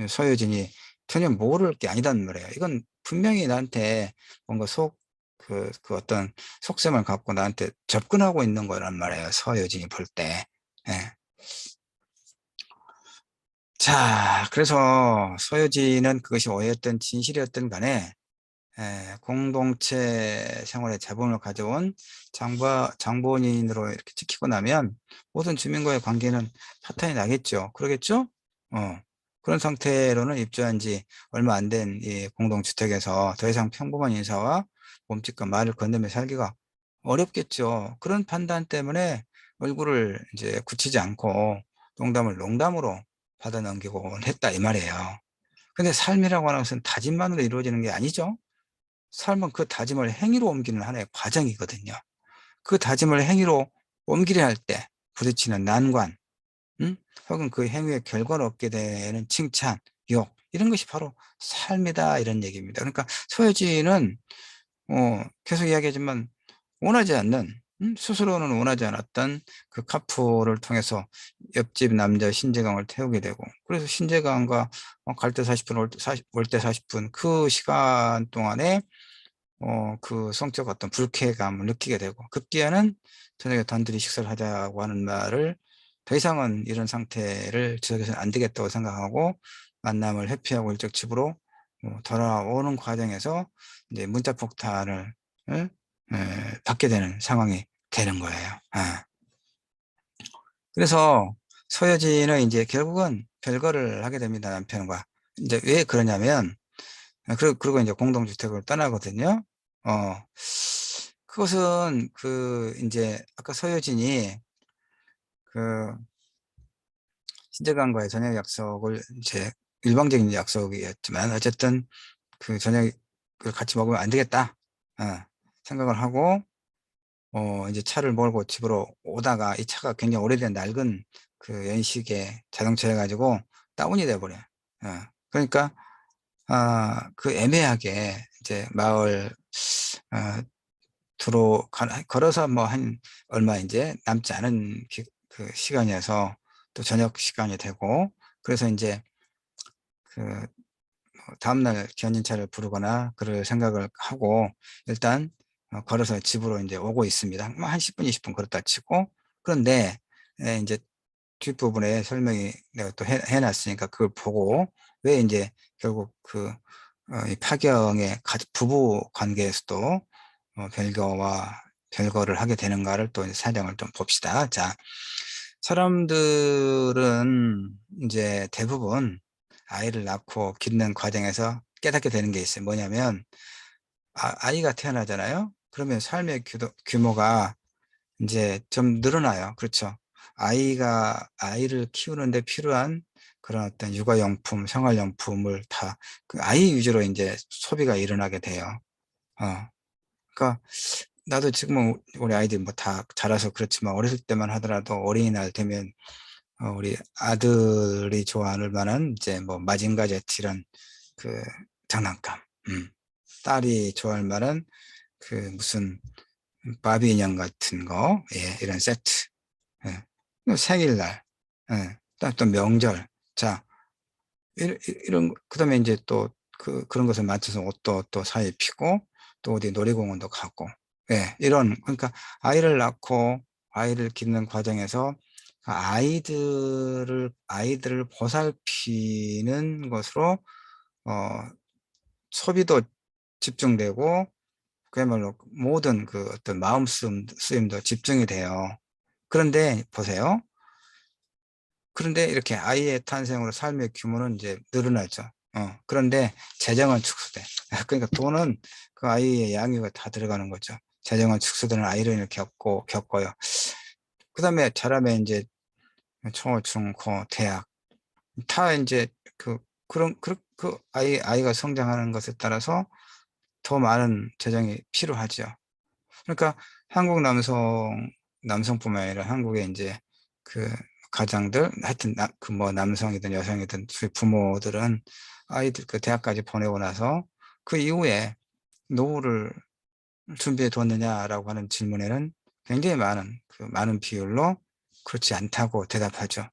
소유진이 전혀 모를 게 아니단 말이에요. 이건 분명히 나한테 뭔가 그 어떤 속셈을 갖고 나한테 접근하고 있는 거란 말이에요. 서여진이 볼 때. 예. 자, 그래서 서여진은 그것이 오해였든 진실이었든 간에 공동체 생활의 자본을 가져온 장본인으로 이렇게 찍히고 나면 모든 주민과의 관계는 파탄이 나겠죠. 그러겠죠? 어. 그런 상태로는 입주한 지 얼마 안 된 이 공동주택에서 더 이상 평범한 인사와 몸짓과 말을 건네며 살기가 어렵겠죠. 그런 판단 때문에 얼굴을 이제 굳히지 않고 농담을 농담으로 받아 넘기고 했다 이 말이에요. 근데 삶이라고 하는 것은 다짐만으로 이루어지는 게 아니죠. 삶은 그 다짐을 행위로 옮기는 하나의 과정이거든요. 그 다짐을 행위로 옮기려 할 때 부딪히는 난관, 혹은 그 행위의 결과를 얻게 되는 칭찬, 욕, 이런 것이 바로 삶이다, 이런 얘기입니다. 그러니까 소유지는, 계속 이야기하지만 원하지 않는, 스스로는 원하지 않았던 그 카풀을 통해서 옆집 남자 신재강을 태우게 되고, 그래서 신재강과 갈 때 40분, 올 때 40분, 그 시간 동안에 그 성적 어떤 불쾌감을 느끼게 되고 급기야는 저녁에 단둘이 식사를 하자고 하는 말을 더 이상은 이런 상태를 지속해서는 안 되겠다고 생각하고 만남을 회피하고 일찍 집으로 돌아오는 과정에서 이제 문자 폭탄을 받게 되는 상황이 되는 거예요. 그래서 서여진은 이제 결국은 별거를 하게 됩니다, 남편과. 이제 왜 그러냐면 그리고 이제 공동주택을 떠나거든요. 어, 그것은 그 이제 아까 서효진이 그 신재관과의 저녁 약속을 이제 일방적인 약속이었지만 어쨌든 그 저녁을 같이 먹으면 안 되겠다 어, 생각을 하고 이제 차를 몰고 집으로 오다가 이 차가 굉장히 오래된 낡은 그 연식의 자동차여 가지고 다운이 돼 버려요. 그러니까 그 애매하게 이제 마을 걸어서 뭐 한 얼마 이제 남지 않은 그 시간이어서 또 저녁 시간이 되고 그래서 이제 그 다음날 견인차를 부르거나 그럴 생각을 하고 일단 걸어서 집으로 이제 오고 있습니다. 뭐 한 10분, 20분 걸었다 치고 그런데 이제 뒷부분에 설명이 내가 또 해놨으니까 그걸 보고 왜 이제 결국 이 파경의 부부 관계에서도 별거를 하게 되는가를 또 이제 사정을 좀 봅시다. 자, 사람들은 이제 대부분 아이를 낳고 기르는 과정에서 깨닫게 되는 게 있어요. 뭐냐면, 아이가 태어나잖아요. 그러면 삶의 규모가 이제 좀 늘어나요. 그렇죠. 아이를 키우는데 필요한 그런 어떤 육아용품, 생활용품을 다 그 아이 위주로 이제 소비가 일어나게 돼요. 그러니까 나도 지금은 우리 아이들 뭐 다 자라서 그렇지만 어렸을 때만 하더라도 어린이날 되면 우리 아들이 좋아할 만한 이제 뭐 마징가 제트 이런 그 장난감, 딸이 좋아할 만한 그 무슨 바비 인형 같은 거, 예, 이런 세트, 예. 또 생일날, 예. 또 명절, 자 이런 그다음에 이제 또 그런 것을 맞춰서 옷도 또 사 입히고 또 어디 놀이공원도 가고, 예, 이런 그러니까 아이를 낳고 아이를 기르는 과정에서 아이들을 보살피는 것으로 소비도 집중되고 그야말로 모든 그 어떤 마음 쓰임도 집중이 돼요. 그런데 보세요. 그런데 이렇게 아이의 탄생으로 삶의 규모는 이제 늘어나죠. 그런데 재정은 축소돼. 그러니까 돈은 그 아이의 양육에 다 들어가는 거죠. 재정은 축소되는 아이를 겪어요. 그 다음에 자라면 이제 초, 중, 고, 대학 다 이제 아이가 성장하는 것에 따라서 더 많은 재정이 필요하죠. 그러니까 한국 남성뿐만 아니라 한국의 이제 그 가장들, 하여튼 그 뭐 남성이든 여성이든 부모들은 아이들 그 대학까지 보내고 나서 그 이후에 노후를 준비해 뒀느냐라고 하는 질문에는 굉장히 많은 비율로 그렇지 않다고 대답하죠.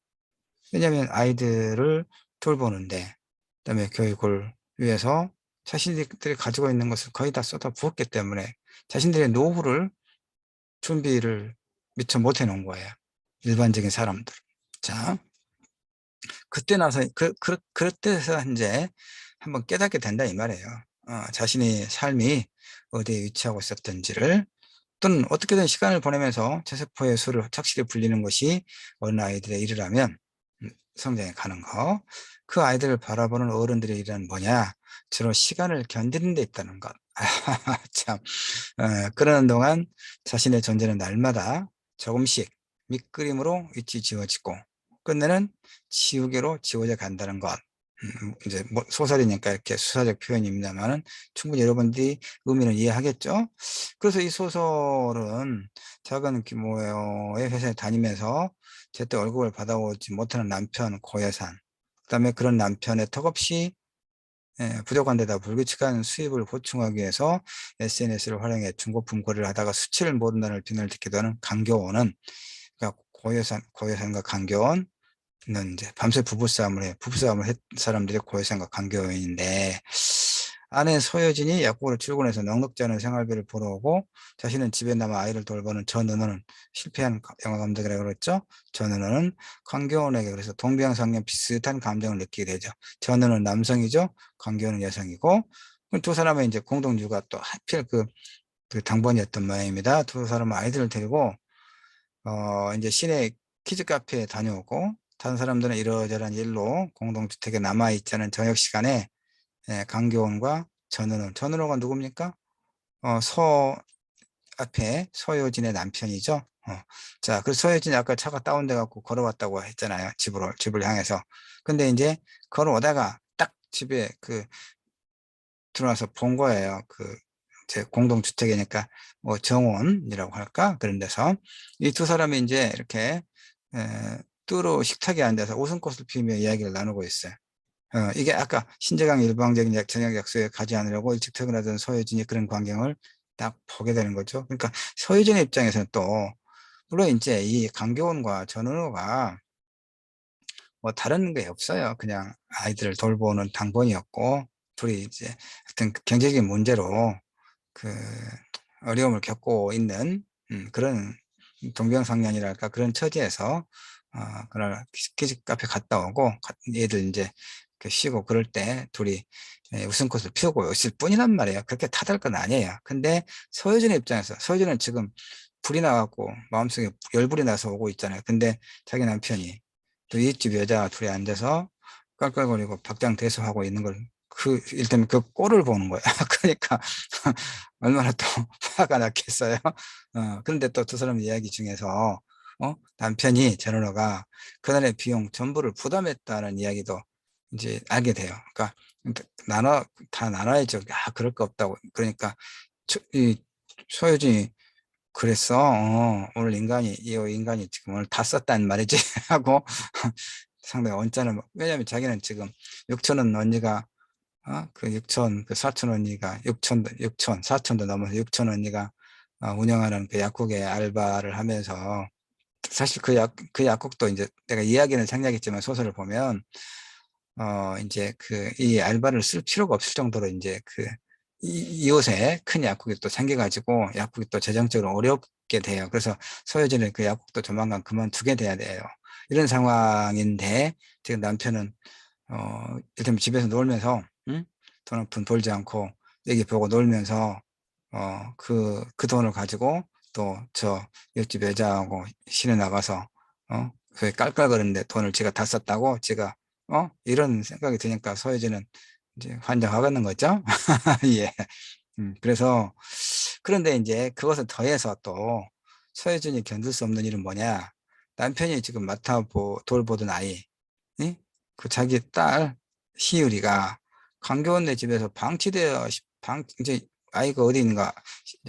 왜냐하면 아이들을 돌보는데, 그다음에 교육을 위해서 자신들이 가지고 있는 것을 거의 다 쏟아 부었기 때문에 자신들의 노후를 준비를 미처 못 해놓은 거예요. 일반적인 사람들. 자, 그때 나서, 그때서 이제 한번 깨닫게 된다, 이 말이에요. 자신의 삶이 어디에 위치하고 있었던지를, 또는 어떻게든 시간을 보내면서 세세포의 수를 착실히 불리는 것이 어린 아이들의 일이라면, 성장해 가는 거. 그 아이들을 바라보는 어른들의 일은 뭐냐? 주로 시간을 견디는 데 있다는 것. 참. 그러는 동안 자신의 존재는 날마다 조금씩 밑그림으로 위치 지어지고 끝내는 지우개로 지워져 간다는 것. 이제 뭐 소설이니까 이렇게 수사적 표현입니다만은 충분히 여러분들이 의미는 이해하겠죠? 그래서 이 소설은 작은 규모의 회사에 다니면서 제때 월급을 받아오지 못하는 남편 고해산, 그다음에 그런 남편의 턱없이 부족한 데다 불규칙한 수입을 보충하기 위해서 SNS를 활용해 중고품 거래를 하다가 수치를 모른다는 비난을 듣기도 하는 강교원은, 그러니까 고해산과 강교원은 이제 밤새 부부싸움을 했 사람들이 고해산과 강교원인데, 아내 소여진이 약국으로 출근해서 넉넉지 않은 생활비를 벌어오고 자신은 집에 남아 아이를 돌보는 전은호는, 실패한 영화 감독이라고 그랬죠. 전은호는 강교원에게 그래서 동병상련 비슷한 감정을 느끼게 되죠. 전은호는 남성이죠. 강교원은 여성이고, 두 사람의 이제 공동주가 또 하필 그 당번이었던 모양입니다. 두 사람은 아이들을 데리고 이제 시내 키즈 카페에 다녀오고, 다른 사람들은 이러저러한 일로 공동주택에 남아있자는 저녁 시간에 강교원과 전은호가 누굽니까? 서 앞에 서효진의 남편이죠. 자, 그래서 서혜진이 아까 차가 다운돼 갖고 걸어왔다고 했잖아요. 집을 향해서. 근데 이제 걸어오다가 딱 집에 들어와서 본 거예요. 제 공동주택이니까 뭐 정원이라고 할까? 그런 데서 이 두 사람이 이제 이렇게 뚜루 식탁에 앉아서 웃음꽃을 피우며 이야기를 나누고 있어요. 이게 아까 신재강 일방적인 저녁 약속에 가지 않으려고 일찍 퇴근하던 서효진이 그런 광경을 딱 보게 되는 거죠. 그러니까 서효진의 입장에서는 또 물론 이제 이 강교훈과 전은호가 뭐 다른 게 없어요. 그냥 아이들을 돌보는 당번이었고 둘이 이제 하여튼 경제적인 문제로 그 어려움을 겪고 있는 그런 동병상련이랄까 그런 처지에서 그날 키즈 카페 갔다 오고 얘들 이제 쉬고 그럴 때 둘이 웃음꽃을 피우고 있을 뿐이란 말이에요. 그렇게 타들 건 아니에요. 근데 서효진의 입장에서 서효진은 지금 불이 나갖고 마음속에 열불이 나서 오고 있잖아요. 근데 자기 남편이 또 이집 여자 둘이 앉아서 깔깔거리고 박장대소하고 있는 걸 일단 그 꼴을 보는 거야. 그러니까 얼마나 또 화가 났겠어요. 그런데 또 두 사람 이야기 중에서 남편이 전원호가 그날의 비용 전부를 부담했다는 이야기도 이제 알게 돼요. 그러니까 다 나눠야죠. 그럴 거 없다고. 그러니까 이 소유진이 그랬어. 오늘 이 인간이 지금 오늘 다 썼단 말이지 하고 상당히 언짢은 왜냐면 자기는 지금 6천 원 언니가 그 6천, 그 4천 언니가 4천도 넘어서 6천 언니가 운영하는 그 약국에 알바를 하면서 사실 그 약국도 이제 내가 이야기는 생략했지만 소설을 보면 이제 이 알바를 쓸 필요가 없을 정도로 이제 이웃에 큰 약국이 또 생겨가지고 약국이 또 재정적으로 어렵게 돼요. 그래서 서효진은 그 약국도 조만간 그만두게 돼야 돼요. 이런 상황인데 지금 남편은 일단 집에서 놀면서, 응? 돈 한 푼 벌지 않고, 애기 보고 놀면서, 그 돈을 가지고 또 옆집 여자하고 시내 나가서, 깔깔거리는데 돈을 지가 다 썼다고, 이런 생각이 드니까 서혜진은 이제 환장하겠는 거죠? 예. 그래서, 그런데 이제 그것을 더해서 또 서혜진이 견딜 수 없는 일은 뭐냐? 남편이 지금 돌보던 아이, 예? 그 자기 딸 시율이가 강교원네 집에서 이제 아이가 어디 있는가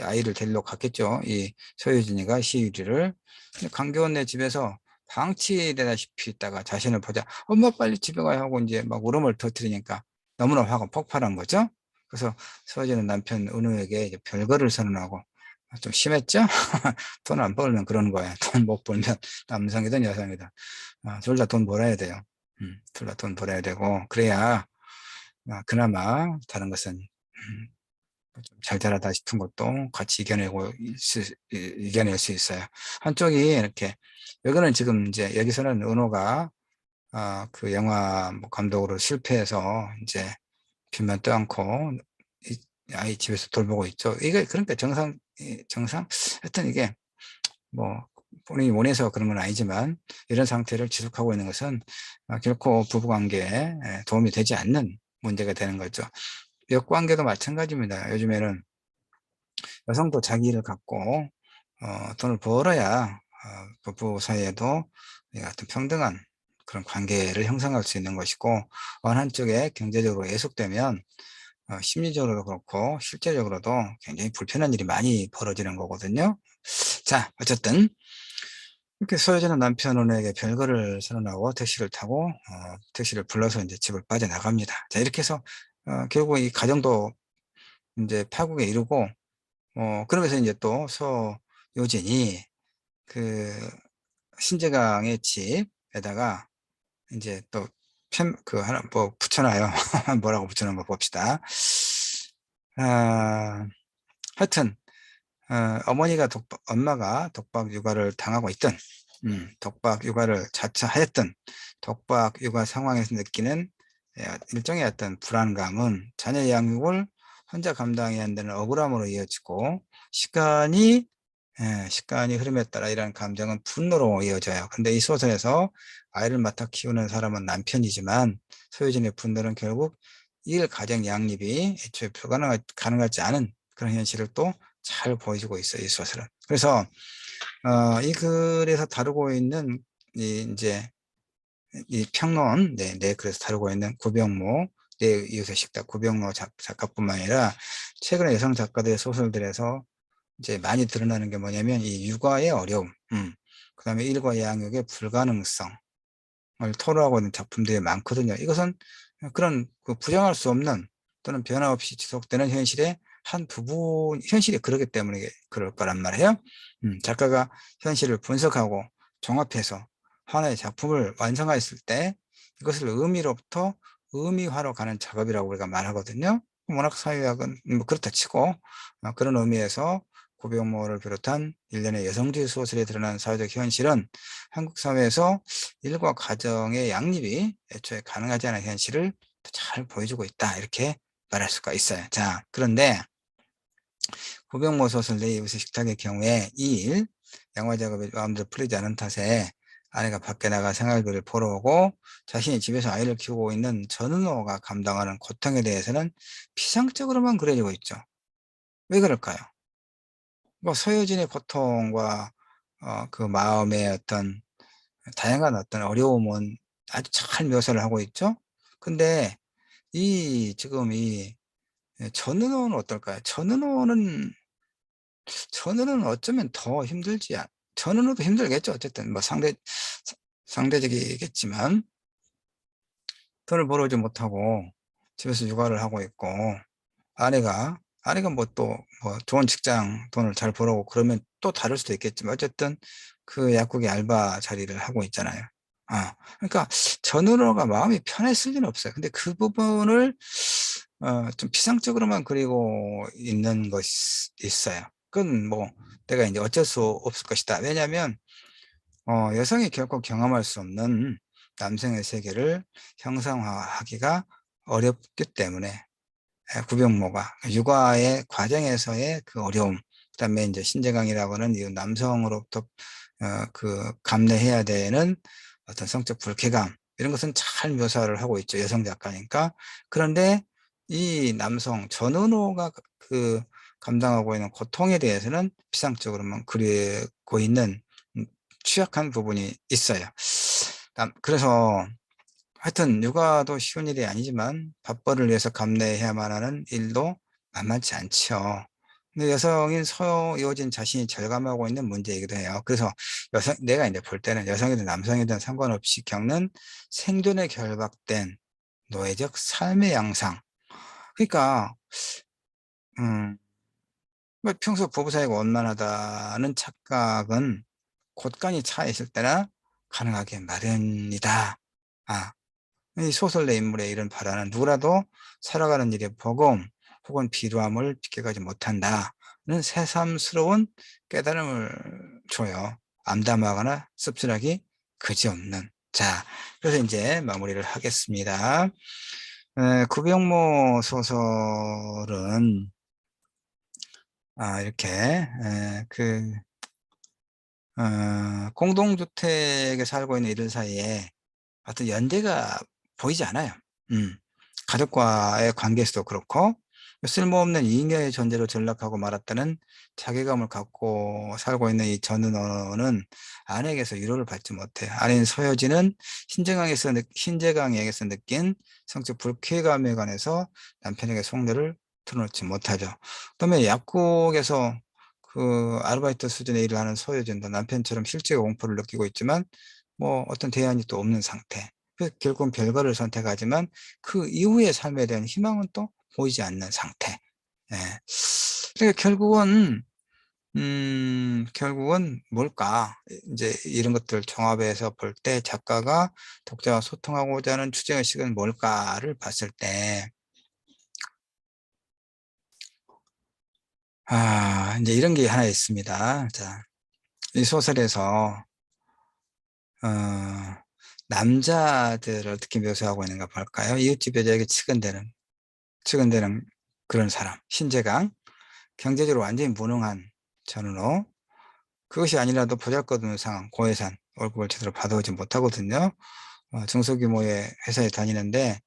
아이를 데리러 갔겠죠. 이 소유진이가 시율이를. 근데 강교원네 집에서 방치되다시피 있다가 자신을 보자 엄마 빨리 집에 가야 하고 이제 막 울음을 터뜨리니까 너무나 화가 폭발한 거죠. 그래서 소유진은 남편 은우에게 이제 별거를 선언하고 좀 심했죠? 돈 안 벌면 그러는 거야. 돈 못 벌면 남성이든 여성이든 둘 다 돈 벌어야 돼요. 둘 다 돈 벌어야 되고 그래야 그나마 다른 것은 좀잘 자라다 싶은 것도 같이 이겨낼 수 있어요. 한쪽이 이렇게 여기는 지금 이제 여기서는 은호가 그 영화 뭐 감독으로 실패해서 이제 빚만 떠안고 아이 집에서 돌보고 있죠. 이게 그러니까 정상 하여튼 이게 뭐 본인이 원해서 그런 건 아니지만 이런 상태를 지속하고 있는 것은 결코 부부관계에 도움이 되지 않는 문제가 되는 거죠. 역관계도 마찬가지입니다. 요즘에는 여성도 자기 일을 갖고 돈을 벌어야 부부 사이에도 같은 평등한 그런 관계를 형성할 수 있는 것이고 어느 한쪽에 경제적으로 애속되면 심리적으로도 그렇고 실제적으로도 굉장히 불편한 일이 많이 벌어지는 거거든요. 자, 어쨌든 이렇게 소유자는 남편에게 별거를 선언하고 택시를 타고 택시를 불러서 이제 집을 빠져나갑니다. 자, 이렇게 해서 결국 이 가정도 이제 파국에 이르고 그러면서 이제 또 서효진이 그 신재강의 집에다가 이제 또 하나 뭐 붙여놔요. 뭐라고 붙여놓은 거 봅시다. 하여튼 엄마가 독박 육아를 당하고 있던, 독박 육아를 자처하였던 독박 육아 상황에서 느끼는 일종의 어떤 불안감은 자녀 양육을 혼자 감당해야 한다는 억울함으로 이어지고 시간이 흐름에 따라 이러한 감정은 분노로 이어져요. 근데 이 소설에서 아이를 맡아 키우는 사람은 남편이지만 소유진의 분노는 결국 일 가정 양립이 애초에 가능하지 않은 그런 현실을 또 잘 보여주고 있어요, 이 소설은. 그래서 이 글에서 다루고 있는 이제 이 평론, 네, 그래서 다루고 있는 구병모, 내 이웃의 식탁 구병모 작가뿐만 아니라 최근에 여성 작가들의 소설들에서 이제 많이 드러나는 게 뭐냐면 이 육아의 어려움, 그다음에 일과 양육의 불가능성을 토로하고 있는 작품들이 많거든요. 이것은 그런 그 부정할 수 없는 또는 변함없이 지속되는 현실의 한 부분, 현실이 그러기 때문에 그럴 거란 말이에요. 작가가 현실을 분석하고 종합해서 하나의 작품을 완성했을 때 이것을 의미로부터 의미화로 가는 작업이라고 우리가 말하거든요. 문학사회학은 뭐 그렇다 치고 그런 의미에서 고병모를 비롯한 일련의 여성주의 소설에 드러난 사회적 현실은 한국 사회에서 일과 가정의 양립이 애초에 가능하지 않은 현실을 잘 보여주고 있다, 이렇게 말할 수가 있어요. 자, 그런데 고병모 소설 내 이웃의 식탁의 경우에 이 일, 양화 작업이 마음대로 풀리지 않은 탓에 아내가 밖에 나가 생활비를 벌어오고 자신이 집에서 아이를 키우고 있는 전은호가 감당하는 고통에 대해서는 피상적으로만 그려지고 있죠. 왜 그럴까요? 뭐 서여진의 고통과 그 마음의 어떤 다양한 어떤 어려움은 아주 잘 묘사를 하고 있죠. 근데 지금 전은호는 어떨까요? 전은호는 어쩌면 더 힘들지. 전은호도 힘들겠죠. 어쨌든 뭐 상대적이겠지만 돈을 벌어오지 못하고 집에서 육아를 하고 있고 아내가 뭐 또 뭐 좋은 직장 돈을 잘 벌어오고 그러면 또 다를 수도 있겠지만 어쨌든 그 약국의 알바 자리를 하고 있잖아요. 그러니까 전으로가 마음이 편했을 리는 없어요. 근데 그 부분을 좀 피상적으로만 그리고 있는 것이 있어요. 그건 뭐 내가 이제 어쩔 수 없을 것이다. 왜냐하면 여성이 결코 경험할 수 없는 남성의 세계를 형상화하기가 어렵기 때문에 구병모가 육아의 과정에서의 그 어려움, 그다음에 이제 신재강이라고 하는 이 남성으로부터 그 감내해야 되는 어떤 성적 불쾌감, 이런 것은 잘 묘사를 하고 있죠. 여성 작가니까. 그런데 이 남성 전은호가 그 감당하고 있는 고통에 대해서는 피상적으로만 그리고 있는 취약한 부분이 있어요. 그래서 하여튼 육아도 쉬운 일이 아니지만 밥벌이를 위해서 감내해야만 하는 일도 만만치 않죠. 근데 여성인 서여진 자신이 절감하고 있는 문제이기도 해요. 그래서 내가 이제 볼 때는 여성이든 남성이든 상관없이 겪는 생존에 결박된 노예적 삶의 양상. 그러니까, 음, 뭐 평소 부부 사이가 원만하다는 착각은 곳간이 차 있을 때나 가능하게 마련이다. 아, 이 소설 내 인물의 이런 발언은 누구라도 살아가는 일에 복음 혹은 비루함을 비껴가지 못한다는 새삼스러운 깨달음을 줘요. 암담하거나 씁쓸하기 그지없는. 자, 그래서 이제 마무리를 하겠습니다. 구병모 소설은 이렇게 공동주택에 살고 있는 이들 사이에 어떤 연대가 보이지 않아요. 음. 가족과의 관계에서도 그렇고 쓸모없는 잉여의 존재로 전락하고 말았다는 자괴감을 갖고 살고 있는 이 전은호는 아내에게서 위로를 받지 못해. 아내인 서여진은 신재강에게서 느낀 성적 불쾌감에 관해서 남편에게 속내를 털어놓지 못하죠. 그다음에 약국에서 그 아르바이트 수준의 일을 하는 서여진도 남편처럼 실직의 공포를 느끼고 있지만 뭐 어떤 대안이 또 없는 상태. 그래서 결국은 별거를 선택하지만 그 이후의 삶에 대한 희망은 또 보이지 않는 상태. 예. 그러니까 결국은 뭘까? 이제 이런 것들 종합해서 볼 때 작가가 독자와 소통하고자 하는 주제의식은 뭘까를 봤을 때, 이제 이런 게 하나 있습니다. 자, 이 소설에서, 어, 남자들을 어떻게 묘사하고 있는가 볼까요? 이웃집 여자에게 측은되는 그런 사람, 신재강, 경제적으로 완전히 무능한 전은호, 그것이 아니라도 보잘것없는 상황, 고해산, 월급을 제대로 받아오지 못하거든요. 중소규모의 회사에 다니는데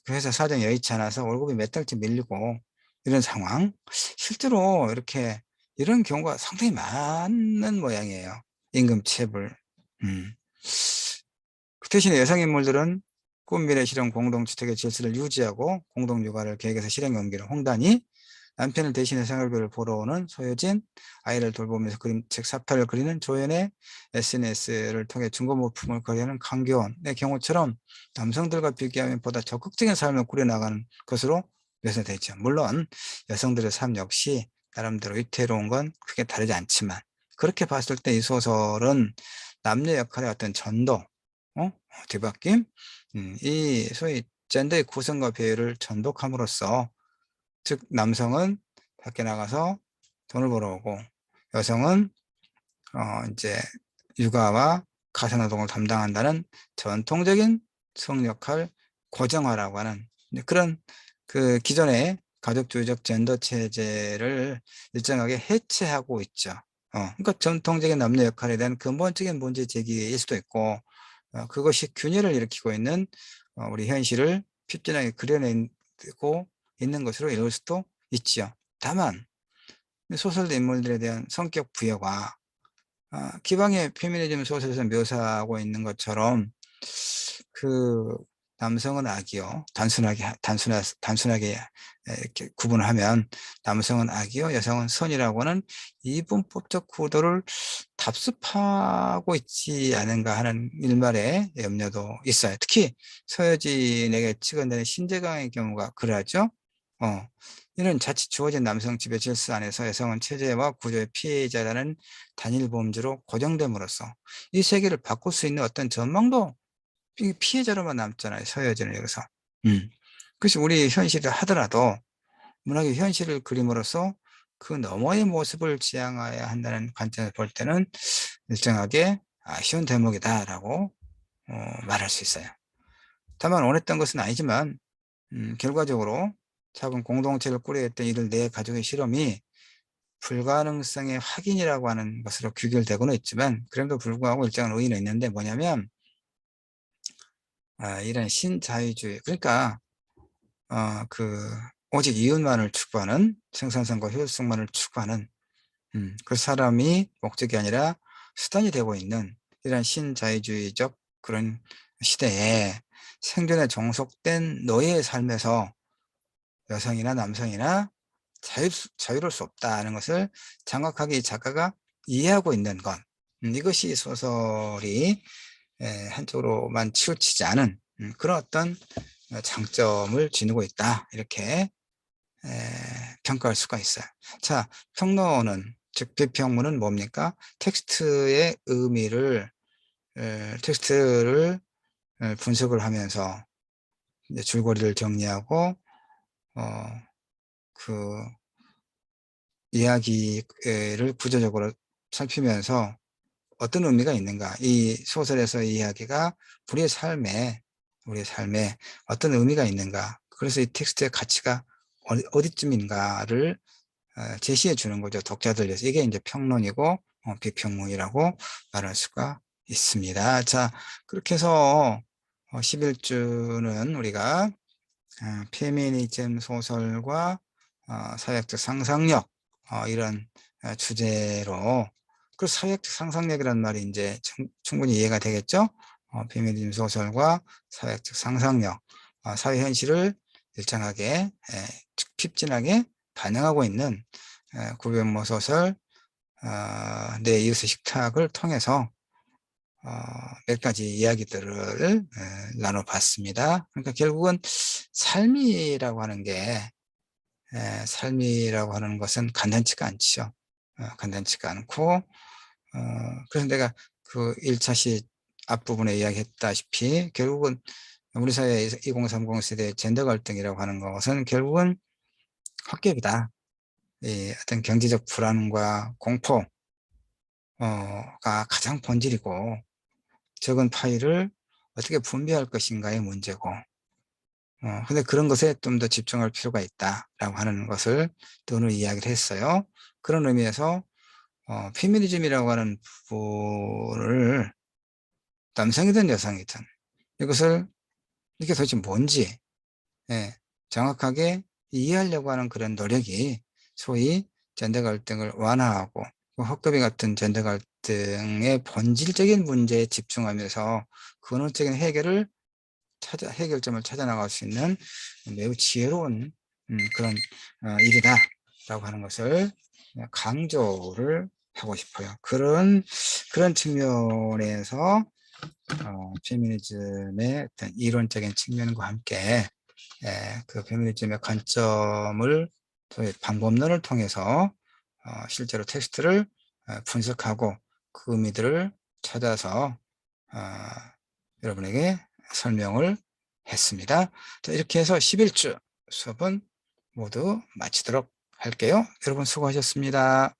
그 회사 사정이 여의치 않아서 월급이 몇 달째 밀리고 이런 상황. 실제로 이렇게 이런 경우가 상당히 많은 모양이에요. 임금체불. 음. 그 대신에 여성 인물들은 꿈, 미래, 실현, 공동주택의 질서를 유지하고 공동육아를 계획해서 실행에 옮기는 홍단이, 남편을 대신해 생활비를 보러 오는 소효진, 아이를 돌보면서 그림책 사파를 그리는 조연의, SNS를 통해 중고물품을 거래하는 강교원의 경우처럼 남성들과 비교하면 보다 적극적인 삶을 꾸려나가는 것으로 묘사되죠. 물론 여성들의 삶 역시 나름대로 위태로운 건 크게 다르지 않지만, 그렇게 봤을 때 이 소설은 남녀 역할의 어떤 전도, 뒤바뀜, 이 소위 젠더의 구성과 배열을 전독함으로써, 즉 남성은 밖에 나가서 돈을 벌어오고 여성은 이제 육아와 가사노동을 담당한다는 전통적인 성역할 고정화라고 하는 그런 그 기존의 가족주의적 젠더 체제를 일정하게 해체하고 있죠. 그러니까 전통적인 남녀 역할에 대한 근본적인 문제 제기일 수도 있고, 그것이 균열을 일으키고 있는 우리 현실을 핍진하게 그려내고 있는 것으로 읽을 수도 있지요. 다만 소설 인물들에 대한 성격 부여가 기방의 페미니즘 소설에서 묘사하고 있는 것처럼 그 남성은 악이요, 단순하게 이렇게 구분하면 남성은 악이요, 여성은 선이라고 하는 이분법적 구도를 답습하고 있지 않은가 하는 일말의 염려도 있어요. 특히 서여진에게 치근되는 신재강의 경우가 그러하죠. 이는 자칫 주어진 남성 지배 질서 안에서 여성은 체제와 구조의 피해자라는 단일 범주로 고정됨으로써 이 세계를 바꿀 수 있는 어떤 전망도 피해자로만 남잖아요, 서여진은 여기서. 그래서 우리 현실을 하더라도 문학의 현실을 그림으로써 그 너머의 모습을 지향해야 한다는 관점에서 볼 때는 일정하게 아쉬운 대목이다라고 말할 수 있어요. 다만 원했던 것은 아니지만 결과적으로 작은 공동체를 꾸려했던 이들 네 가족의 실험이 불가능성의 확인이라고 하는 것으로 귀결되고는 있지만, 그럼에도 불구하고 일정한 의의는 있는데, 뭐냐면 이런 신자유주의, 그러니까 그 오직 이윤만을 추구하는, 생산성과 효율성만을 추구하는 그 사람이 목적이 아니라 수단이 되고 있는 이런 신자유주의적 그런 시대에 생존에 종속된 노예의 삶에서 여성이나 남성이나 자유로울 수 없다는 것을 정확하게 이 작가가 이해하고 있는 것, 이것이 소설이 한쪽으로만 치우치지 않은 그런 어떤 장점을 지니고 있다, 이렇게 평가할 수가 있어요. 자, 평론은, 즉 비평문은 뭡니까? 텍스트의 의미를, 텍스트를 분석을 하면서 이제 줄거리를 정리하고 그 이야기를 구조적으로 살피면서 어떤 의미가 있는가, 이 소설에서 이 이야기가 우리의 삶에 어떤 의미가 있는가, 그래서 이 텍스트의 가치가 어디쯤인가를 제시해 주는 거죠, 독자들에서. 이게 이제 평론이고 비평문이라고 말할 수가 있습니다. 자, 그렇게 해서 11주는 우리가 페미니즘 소설과 사회학적 상상력, 이런 주제로, 그 사회학적 상상력이라는 말이 이제 충분히 이해가 되겠죠? 페미니즘 소설과 사회학적 상상력, 사회 현실을 일정하게 핍진하게 반영하고 있는 구병모 소설 내 이웃의 식탁을 통해서 몇 가지 이야기들을 나눠봤습니다. 그러니까 결국은 삶이라고 하는 것은 간단치가 않죠. 간단치가 않고, 그래서 내가 그 1차시 앞부분에 이야기했다시피 결국은 우리 사회 2030 세대의 젠더 갈등이라고 하는 것은 결국은 학교이다. 이 어떤 경제적 불안과 공포가 가장 본질이고, 적은 파일을 어떻게 분배할 것인가의 문제고, 근데 그런 것에 좀 더 집중할 필요가 있다라고 하는 것을 또 오늘 이야기를 했어요. 그런 의미에서 페미니즘이라고 하는 부분을 남성이든 여성이든 이것을 이게 도대체 뭔지 정확하게 이해하려고 하는 그런 노력이 소위 젠더 갈등을 완화하고 헛급이 같은 젠더 갈등의 본질적인 문제에 집중하면서 근원적인 해결점을 찾아 나갈 수 있는 매우 지혜로운 그런 일이다라고 하는 것을 강조를 하고 싶어요. 그런 측면에서 페미니즘의 어떤 이론적인 측면과 함께 그 페미니즘의 관점을 방법론을 통해서 실제로 텍스트를 분석하고 그 의미들을 찾아서 여러분에게 설명을 했습니다. 자, 이렇게 해서 11주 수업은 모두 마치도록 할게요. 여러분 수고하셨습니다.